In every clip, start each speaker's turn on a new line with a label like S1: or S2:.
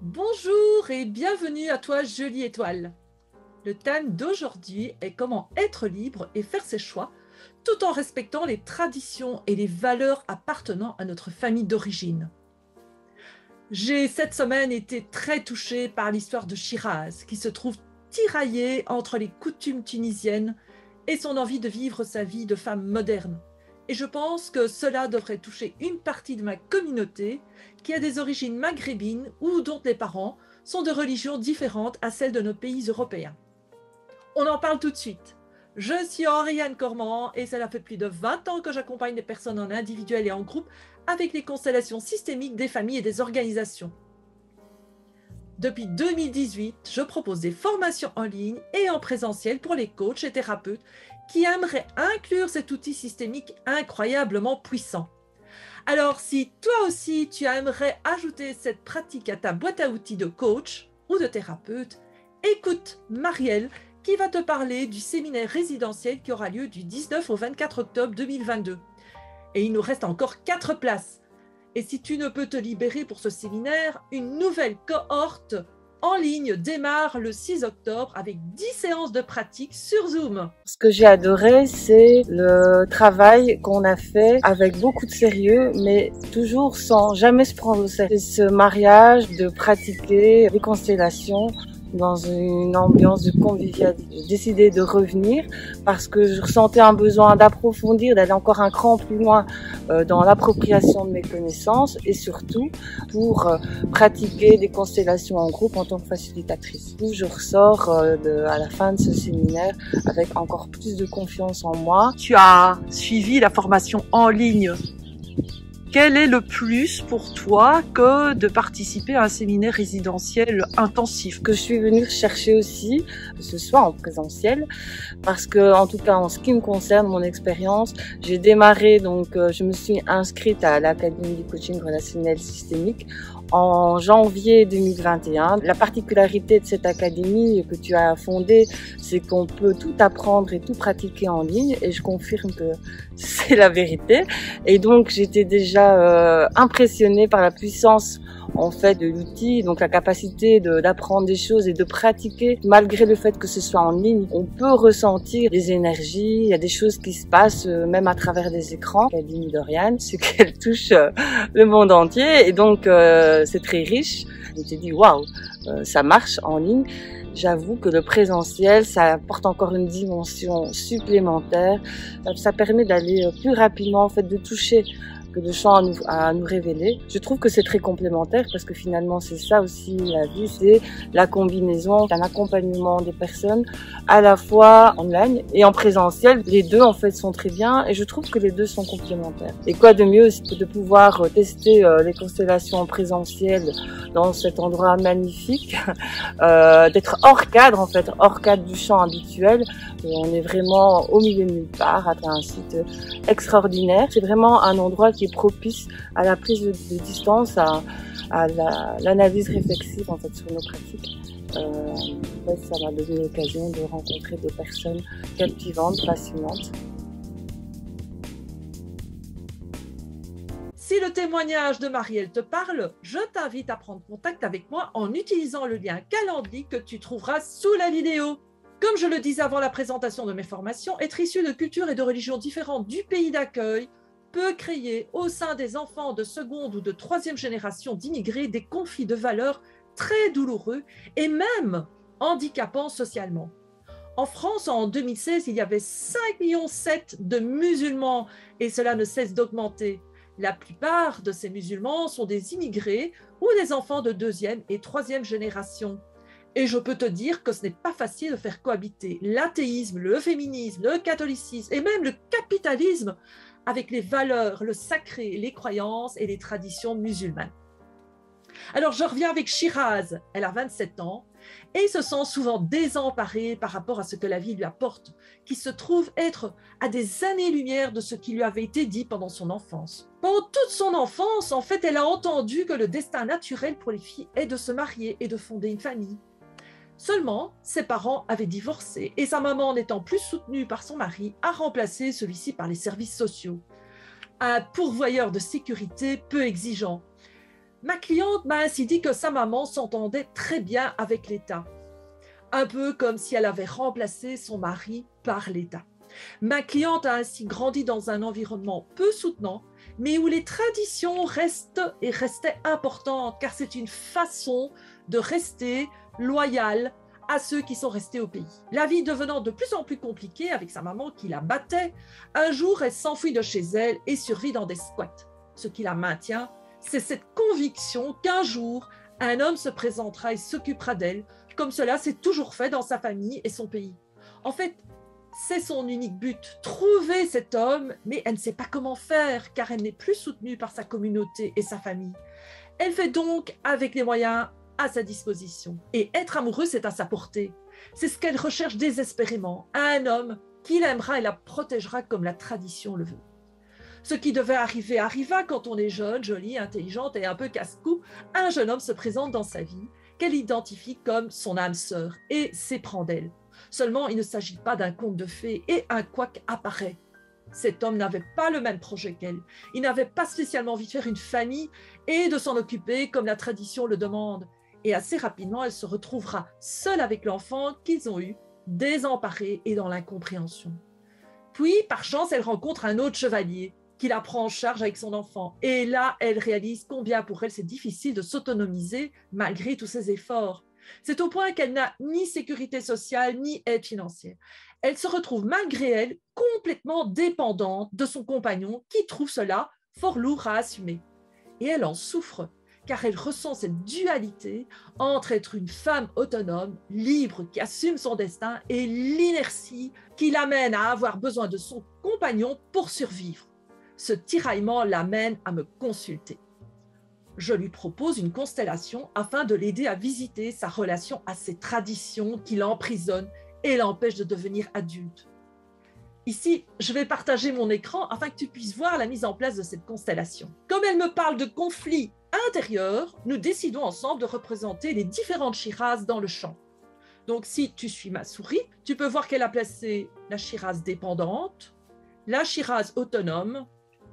S1: Bonjour et bienvenue à toi, jolie étoile. Le thème d'aujourd'hui est comment être libre et faire ses choix tout en respectant les traditions et les valeurs appartenant à notre famille d'origine. J'ai cette semaine été très touchée par l'histoire de Shiraz, qui se trouve tiraillée entre les coutumes tunisiennes et son envie de vivre sa vie de femme moderne. Et je pense que cela devrait toucher une partie de ma communauté qui a des origines maghrébines ou dont les parents sont de religions différentes à celles de nos pays européens. On en parle tout de suite. Je suis Henriane Cormand et cela fait plus de 20 ans que j'accompagne les personnes en individuel et en groupe avec les constellations systémiques des familles et des organisations. Depuis 2018, je propose des formations en ligne et en présentiel pour les coachs et thérapeutes qui aimeraient inclure cet outil systémique incroyablement puissant. Alors, si toi aussi tu aimerais ajouter cette pratique à ta boîte à outils de coach ou de thérapeute, écoute Marielle qui va te parler du séminaire résidentiel qui aura lieu du 19 au 24 octobre 2022. Et il nous reste encore 4 places. Et si tu ne peux te libérer pour ce séminaire, une nouvelle cohorte en ligne démarre le 6 octobre avec 10 séances de pratique sur Zoom.
S2: Ce que j'ai adoré, c'est le travail qu'on a fait avec beaucoup de sérieux, mais toujours sans jamais se prendre au sérieux. C'est ce mariage de pratiquer les constellations dans une ambiance de convivialité. J'ai décidé de revenir parce que je ressentais un besoin d'approfondir, d'aller encore un cran plus loin dans l'appropriation de mes connaissances et surtout pour pratiquer des constellations en groupe en tant que facilitatrice. Je ressors à la fin de ce séminaire avec encore plus de confiance en moi.
S1: Tu as suivi la formation en ligne. Quel est le plus pour toi que de participer à un séminaire résidentiel intensif?
S2: Que je suis venue chercher aussi, que ce soit en présentiel, parce que, en tout cas, en ce qui me concerne, mon expérience, j'ai démarré, donc, je me suis inscrite à l'Académie du coaching relationnel systémique en janvier 2021. La particularité de cette académie que tu as fondée, c'est qu'on peut tout apprendre et tout pratiquer en ligne, et je confirme que c'est la vérité. Et donc, j'étais déjà impressionnée par la puissance en fait de l'outil, donc la capacité d'apprendre des choses et de pratiquer malgré le fait que ce soit en ligne. On peut ressentir des énergies, il y a des choses qui se passent même à travers des écrans. L'Académie d'Oriane, c'est qu'elle touche le monde entier et donc c'est très riche. Je t'ai dit waouh, ça marche en ligne. J'avoue que le présentiel, ça apporte encore une dimension supplémentaire. Ça permet d'aller plus rapidement, en fait, de toucher que de champs à nous révéler. Je trouve que c'est très complémentaire parce que finalement c'est ça aussi la vie, c'est la combinaison d'un accompagnement des personnes à la fois en ligne et en présentiel. Les deux en fait sont très bien et je trouve que les deux sont complémentaires. Et quoi de mieux aussi que de pouvoir tester les constellations en présentiel dans cet endroit magnifique, d'être hors cadre en fait, hors cadre du champ habituel. Et on est vraiment au milieu de nulle part, à un site extraordinaire. C'est vraiment un endroit qui est propice à la prise de distance, à l'analyse réflexive en fait sur nos pratiques. Ça m'a donné l'occasion de rencontrer des personnes captivantes, passionnantes.
S1: Si le témoignage de Marielle te parle, je t'invite à prendre contact avec moi en utilisant le lien Calendly que tu trouveras sous la vidéo. Comme je le disais avant la présentation de mes formations, être issu de cultures et de religions différentes du pays d'accueil peut créer au sein des enfants de seconde ou de troisième génération d'immigrés des conflits de valeurs très douloureux et même handicapants socialement. En France, en 2016, il y avait 5,7 millions de musulmans et cela ne cesse d'augmenter. La plupart de ces musulmans sont des immigrés ou des enfants de deuxième et troisième génération. Et je peux te dire que ce n'est pas facile de faire cohabiter l'athéisme, le féminisme, le catholicisme et même le capitalisme avec les valeurs, le sacré, les croyances et les traditions musulmanes. Alors je reviens avec Shiraz, elle a 27 ans et se sent souvent désemparée par rapport à ce que la vie lui apporte, qui se trouve être à des années-lumière de ce qui lui avait été dit pendant son enfance. Pendant toute son enfance, en fait, elle a entendu que le destin naturel pour les filles est de se marier et de fonder une famille. Seulement, ses parents avaient divorcé et sa maman, n'étant plus soutenue par son mari, a remplacé celui-ci par les services sociaux. Un pourvoyeur de sécurité peu exigeant. Ma cliente m'a ainsi dit que sa maman s'entendait très bien avec l'État, un peu comme si elle avait remplacé son mari par l'État. Ma cliente a ainsi grandi dans un environnement peu soutenant, mais où les traditions restaient importantes, car c'est une façon de rester loyal à ceux qui sont restés au pays. La vie devenant de plus en plus compliquée avec sa maman qui la battait, un jour elle s'enfuit de chez elle et survit dans des squats. Ce qui la maintient, c'est cette conviction qu'un jour, un homme se présentera et s'occupera d'elle, comme cela s'est toujours fait dans sa famille et son pays. En fait, c'est son unique but, trouver cet homme, mais elle ne sait pas comment faire, car elle n'est plus soutenue par sa communauté et sa famille. Elle fait donc avec les moyens à sa disposition. Et être amoureuse, c'est à sa portée. C'est ce qu'elle recherche désespérément, un homme qui l'aimera et la protégera comme la tradition le veut. Ce qui devait arriver arriva quand on est jeune, jolie, intelligente et un peu casse-cou. Un jeune homme se présente dans sa vie qu'elle identifie comme son âme sœur et s'éprend d'elle. Seulement, il ne s'agit pas d'un conte de fées et un couac apparaît. Cet homme n'avait pas le même projet qu'elle. Il n'avait pas spécialement envie de faire une famille et de s'en occuper comme la tradition le demande. Et assez rapidement, elle se retrouvera seule avec l'enfant qu'ils ont eu, désemparée et dans l'incompréhension. Puis, par chance, elle rencontre un autre chevalier qui la prend en charge avec son enfant. Et là, elle réalise combien pour elle c'est difficile de s'autonomiser malgré tous ses efforts. C'est au point qu'elle n'a ni sécurité sociale ni aide financière. Elle se retrouve malgré elle complètement dépendante de son compagnon qui trouve cela fort lourd à assumer. Et elle en souffre car elle ressent cette dualité entre être une femme autonome, libre, qui assume son destin et l'inertie qui l'amène à avoir besoin de son compagnon pour survivre. Ce tiraillement l'amène à me consulter. Je lui propose une constellation afin de l'aider à visiter sa relation à ses traditions qui l'emprisonnent et l'empêchent de devenir adulte. Ici, je vais partager mon écran afin que tu puisses voir la mise en place de cette constellation. Comme elle me parle de conflits intérieurs, nous décidons ensemble de représenter les différentes Shiraz dans le champ. Donc, si tu suis ma souris, tu peux voir qu'elle a placé la Shiraz dépendante, la Shiraz autonome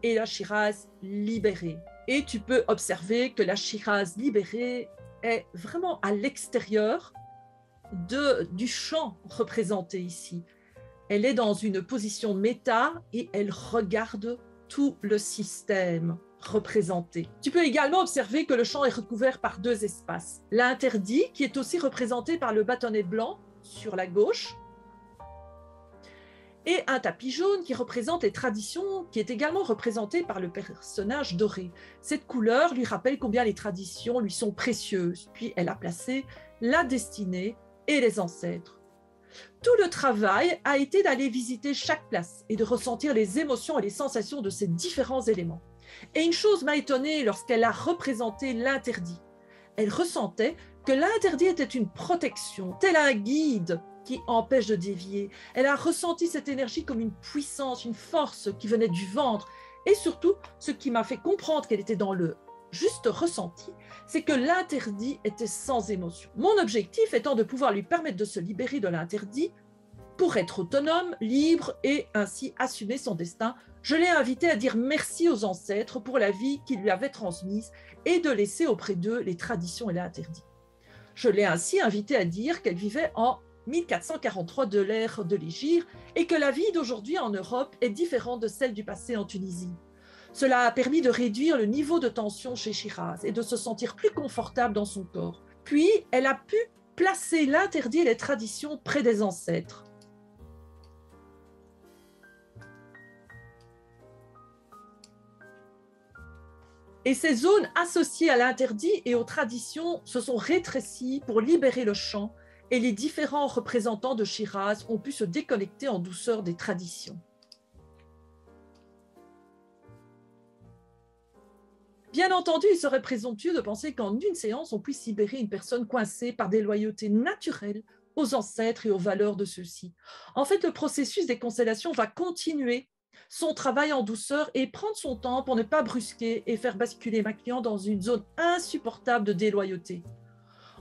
S1: et la Shiraz libérée. Et tu peux observer que la Shiraz libérée est vraiment à l'extérieur du champ représenté ici. Elle est dans une position méta et elle regarde tout le système représenté. Tu peux également observer que le champ est recouvert par deux espaces. L'interdit, qui est aussi représenté par le bâtonnet blanc sur la gauche, et un tapis jaune qui représente les traditions, qui est également représenté par le personnage doré. Cette couleur lui rappelle combien les traditions lui sont précieuses. Puis elle a placé la destinée et les ancêtres. Tout le travail a été d'aller visiter chaque place et de ressentir les émotions et les sensations de ces différents éléments. Et une chose m'a étonnée lorsqu'elle a représenté l'interdit. Elle ressentait que l'interdit était une protection, tel un guide qui empêche de dévier. Elle a ressenti cette énergie comme une puissance, une force qui venait du ventre. Et surtout, ce qui m'a fait comprendre qu'elle était dans le juste ressenti, c'est que l'interdit était sans émotion. Mon objectif étant de pouvoir lui permettre de se libérer de l'interdit pour être autonome, libre et ainsi assumer son destin. Je l'ai invitée à dire merci aux ancêtres pour la vie qu'ils lui avaient transmise et de laisser auprès d'eux les traditions et l'interdit. Je l'ai ainsi invitée à dire qu'elle vivait en 1443 de l'ère de l'Hégire et que la vie d'aujourd'hui en Europe est différente de celle du passé en Tunisie. Cela a permis de réduire le niveau de tension chez Shiraz et de se sentir plus confortable dans son corps. Puis, elle a pu placer l'interdit et les traditions près des ancêtres. Et ces zones associées à l'interdit et aux traditions se sont rétrécies pour libérer le champ et les différents représentants de Shiraz ont pu se déconnecter en douceur des traditions. Bien entendu, il serait présomptueux de penser qu'en une séance, on puisse libérer une personne coincée par des loyautés naturelles aux ancêtres et aux valeurs de ceux-ci. En fait, le processus des constellations va continuer son travail en douceur et prendre son temps pour ne pas brusquer et faire basculer ma cliente dans une zone insupportable de déloyauté.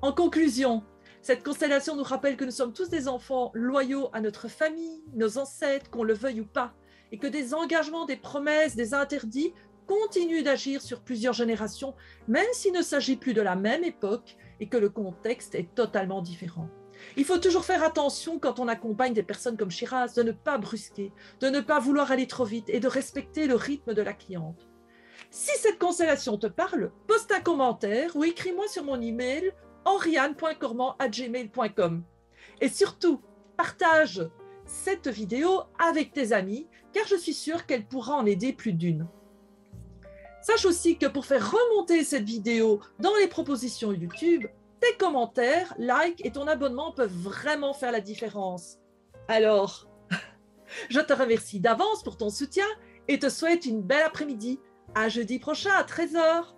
S1: En conclusion, cette constellation nous rappelle que nous sommes tous des enfants loyaux à notre famille, nos ancêtres, qu'on le veuille ou pas, et que des engagements, des promesses, des interdits continue d'agir sur plusieurs générations, même s'il ne s'agit plus de la même époque et que le contexte est totalement différent. Il faut toujours faire attention quand on accompagne des personnes comme Shiraz, de ne pas brusquer, de ne pas vouloir aller trop vite et de respecter le rythme de la cliente. Si cette constellation te parle, poste un commentaire ou écris-moi sur mon email henriane.cormand@gmail.com. Et surtout, partage cette vidéo avec tes amis, car je suis sûre qu'elle pourra en aider plus d'une. Sache aussi que pour faire remonter cette vidéo dans les propositions YouTube, tes commentaires, likes et ton abonnement peuvent vraiment faire la différence. Alors, je te remercie d'avance pour ton soutien et te souhaite une belle après-midi. À jeudi prochain à 13h.